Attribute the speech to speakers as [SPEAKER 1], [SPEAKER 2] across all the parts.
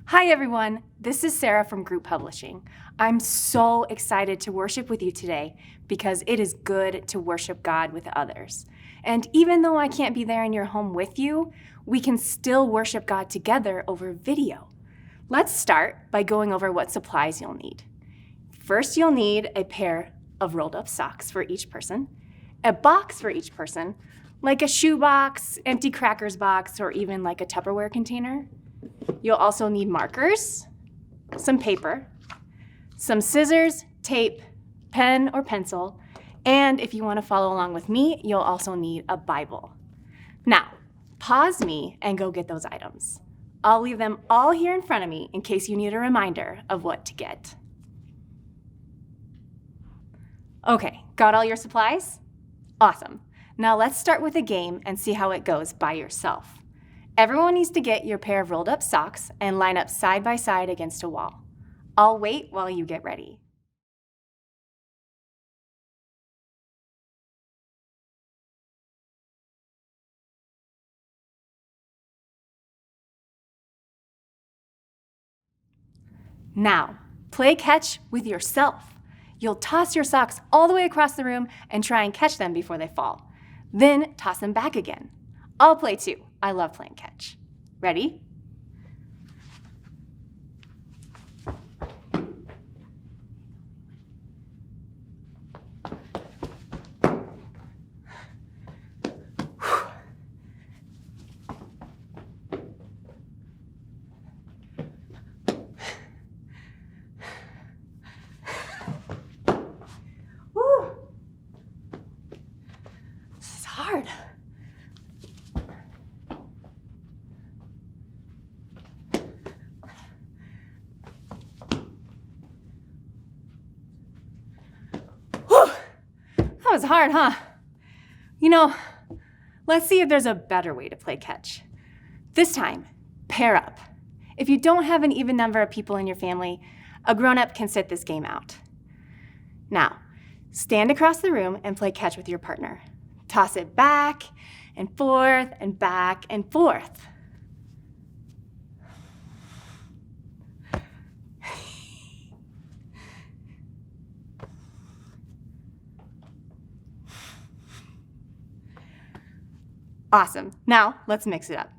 [SPEAKER 1] Hi everyone, this is Sarah from Group Publishing. I'm so excited to worship with you today because it is good to worship God with others. And even though I can't be there in your home with you, we can still worship God together over video. Let's start by going over what supplies you'll need. First, you'll need a pair of rolled up socks for each person, a box for each person, like a shoe box, empty crackers box, or even like a Tupperware container. You'll also need markers, some paper, some scissors, tape, pen or pencil, and if you want to follow along with me, you'll also need a Bible. Now, pause me and go get those items. I'll leave them all here in front of me in case you need a reminder of what to get. Okay, got all your supplies? Awesome. Now let's start with a game and see how it goes by yourself. Everyone needs to get your pair of rolled up socks and line up side by side against a wall. I'll wait while you get ready. Now, play catch with yourself. You'll toss your socks all the way across the room and try and catch them before they fall. Then toss them back again. I'll play too. I love playing catch. Ready? Woo! This is hard. That was hard, huh? Let's see if there's a better way to play catch. This time, pair up. If you don't have an even number of people in your family, a grown-up can sit this game out. Now, stand across the room and play catch with your partner. Toss it back and forth and back and forth. Awesome. Now, let's mix it up.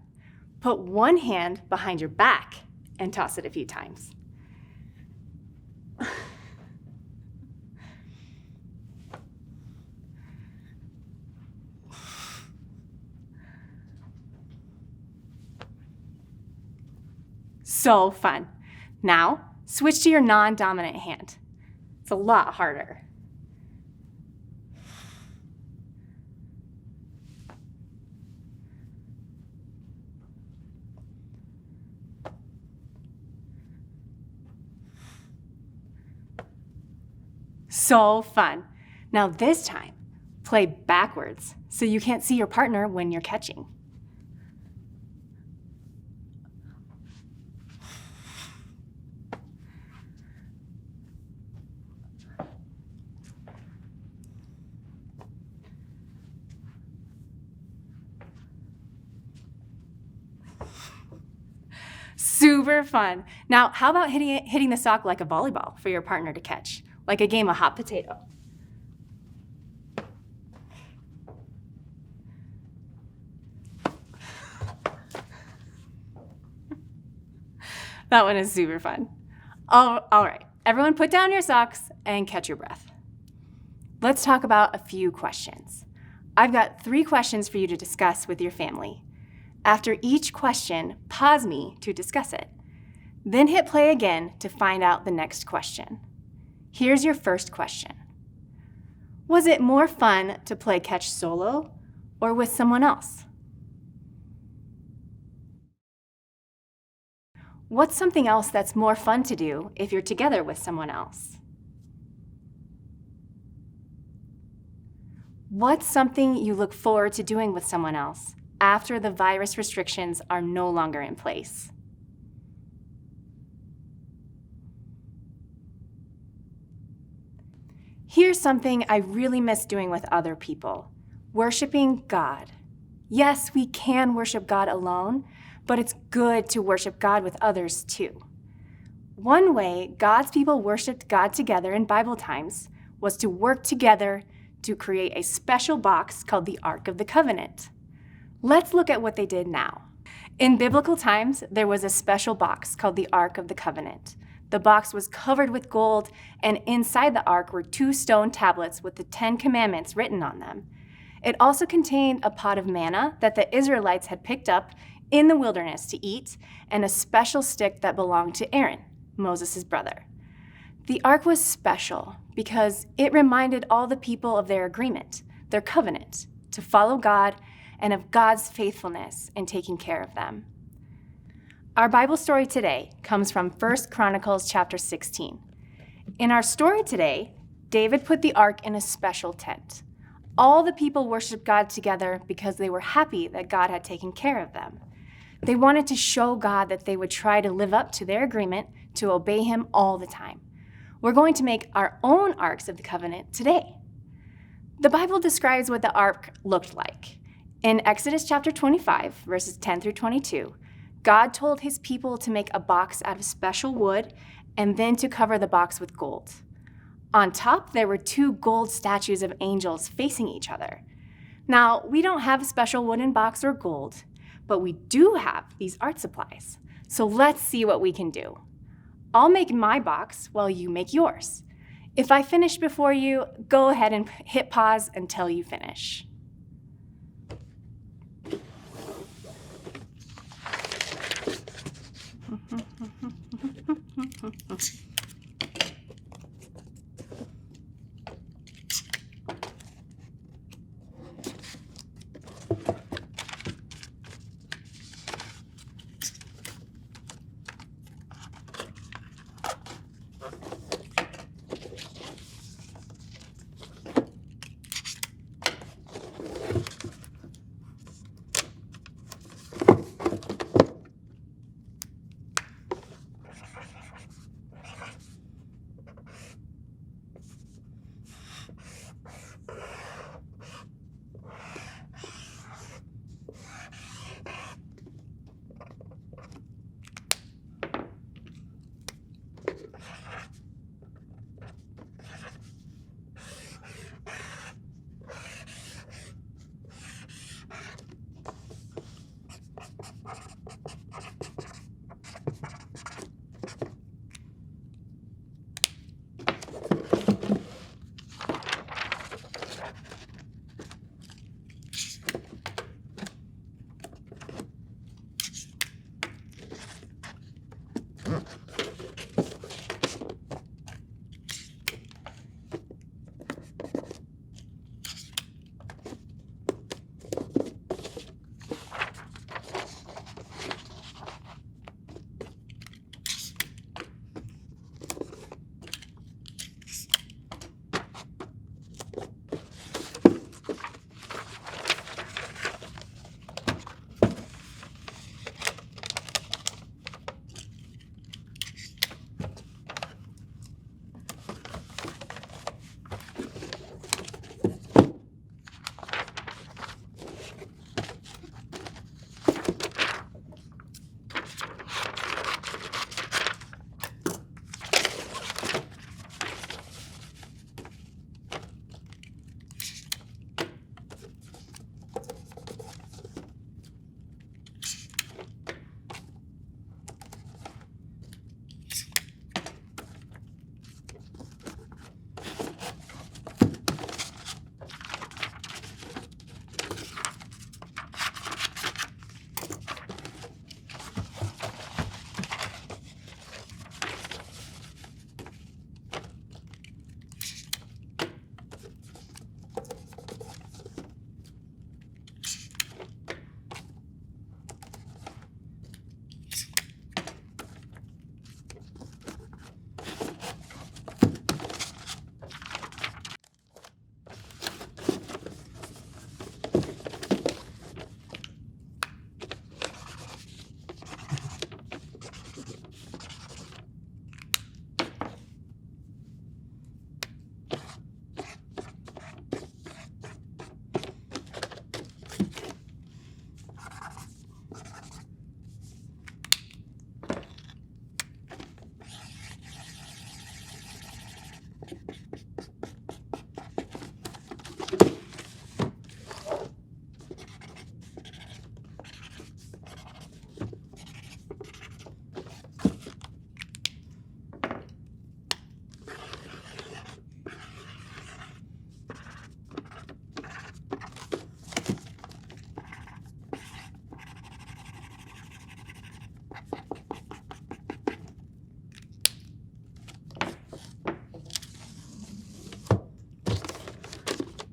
[SPEAKER 1] Put one hand behind your back and toss it a few times. So fun. Now, switch to your non-dominant hand. It's a lot harder. So fun. Now this time, play backwards so you can't see your partner when you're catching. Super fun. Now, how about hitting the sock like a volleyball for your partner to catch, like a game of hot potato? That one is super fun. All right, everyone put down your socks and catch your breath. Let's talk about a few questions. I've got 3 questions for you to discuss with your family. After each question, pause me to discuss it. Then hit play again to find out the next question. Here's your first question. Was it more fun to play catch solo or with someone else? What's something else that's more fun to do if you're together with someone else? What's something you look forward to doing with someone else after the virus restrictions are no longer in place? Here's something I really miss doing with other people: worshiping God. Yes, we can worship God alone, but it's good to worship God with others too. One way God's people worshiped God together in Bible times was to work together to create a special box called the Ark of the Covenant. Let's look at what they did now. In biblical times, there was a special box called the Ark of the Covenant. The box was covered with gold, and inside the ark were 2 stone tablets with the 10 Commandments written on them. It also contained a pot of manna that the Israelites had picked up in the wilderness to eat, and a special stick that belonged to Aaron, Moses' brother. The ark was special because it reminded all the people of their agreement, their covenant, to follow God and of God's faithfulness in taking care of them. Our Bible story today comes from 1 Chronicles chapter 16. In our story today, David put the ark in a special tent. All the people worshiped God together because they were happy that God had taken care of them. They wanted to show God that they would try to live up to their agreement to obey Him all the time. We're going to make our own arks of the covenant today. The Bible describes what the ark looked like. In Exodus chapter 25, verses 10 through 22, God told His people to make a box out of special wood and then to cover the box with gold. On top, there were 2 gold statues of angels facing each other. Now, we don't have a special wooden box or gold, but we do have these art supplies. So let's see what we can do. I'll make my box while you make yours. If I finish before you, go ahead and hit pause until you finish.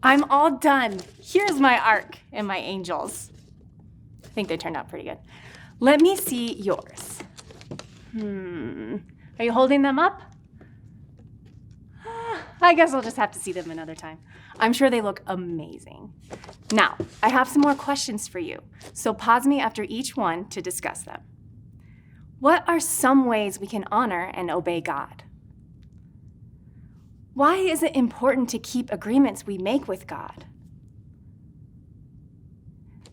[SPEAKER 1] I'm all done. Here's my ark and my angels. I think they turned out pretty good. Let me see yours. Are you holding them up? I guess I'll just have to see them another time. I'm sure they look amazing. Now, I have some more questions for you, so pause me after each one to discuss them. What are some ways we can honor and obey God? Why is it important to keep agreements we make with God?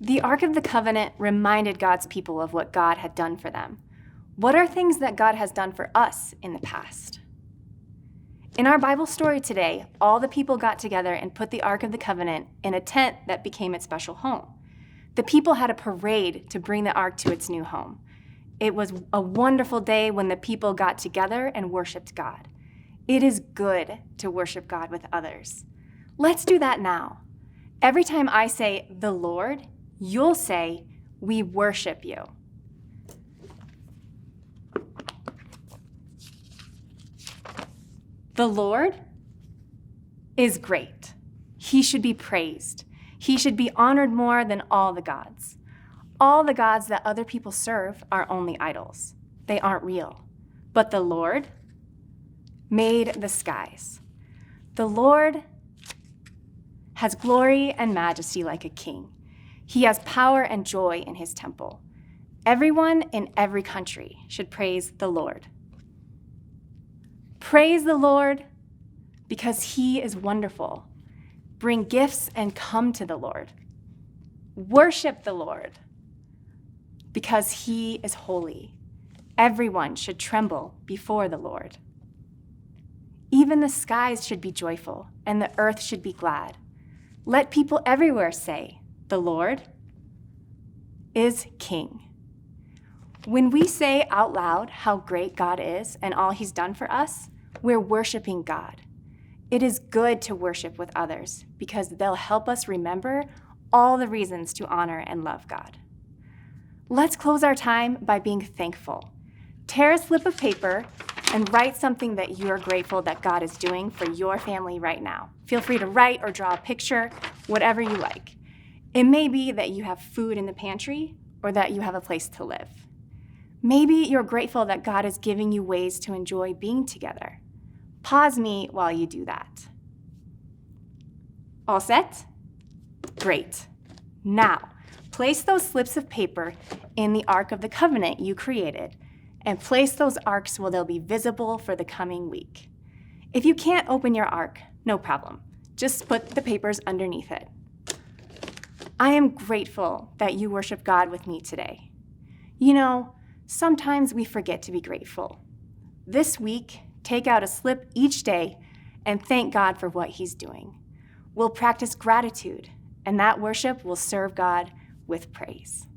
[SPEAKER 1] The Ark of the Covenant reminded God's people of what God had done for them. What are things that God has done for us in the past? In our Bible story today, all the people got together and put the Ark of the Covenant in a tent that became its special home. The people had a parade to bring the Ark to its new home. It was a wonderful day when the people got together and worshiped God. It is good to worship God with others. Let's do that now. Every time I say the Lord, you'll say, we worship you. The Lord is great. He should be praised. He should be honored more than all the gods. All the gods that other people serve are only idols. They aren't real. But the Lord made the skies. The Lord has glory and majesty like a king. He has power and joy in his temple. Everyone in every country should praise the Lord. Praise the Lord because he is wonderful. Bring gifts and come to the Lord. Worship the Lord because he is holy. Everyone should tremble before the Lord. Even the skies should be joyful and the earth should be glad. Let people everywhere say, the Lord is King. When we say out loud how great God is and all he's done for us, we're worshiping God. It is good to worship with others because they'll help us remember all the reasons to honor and love God. Let's close our time by being thankful. Tear a slip of paper and write something that you're grateful that God is doing for your family right now. Feel free to write or draw a picture, whatever you like. It may be that you have food in the pantry or that you have a place to live. Maybe you're grateful that God is giving you ways to enjoy being together. Pause me while you do that. All set? Great. Now, place those slips of paper in the Ark of the Covenant you created and place those arks where they'll be visible for the coming week. If you can't open your ark, no problem. Just put the papers underneath it. I am grateful that you worship God with me today. You know, sometimes we forget to be grateful. This week, take out a slip each day and thank God for what he's doing. We'll practice gratitude, and that worship will serve God with praise.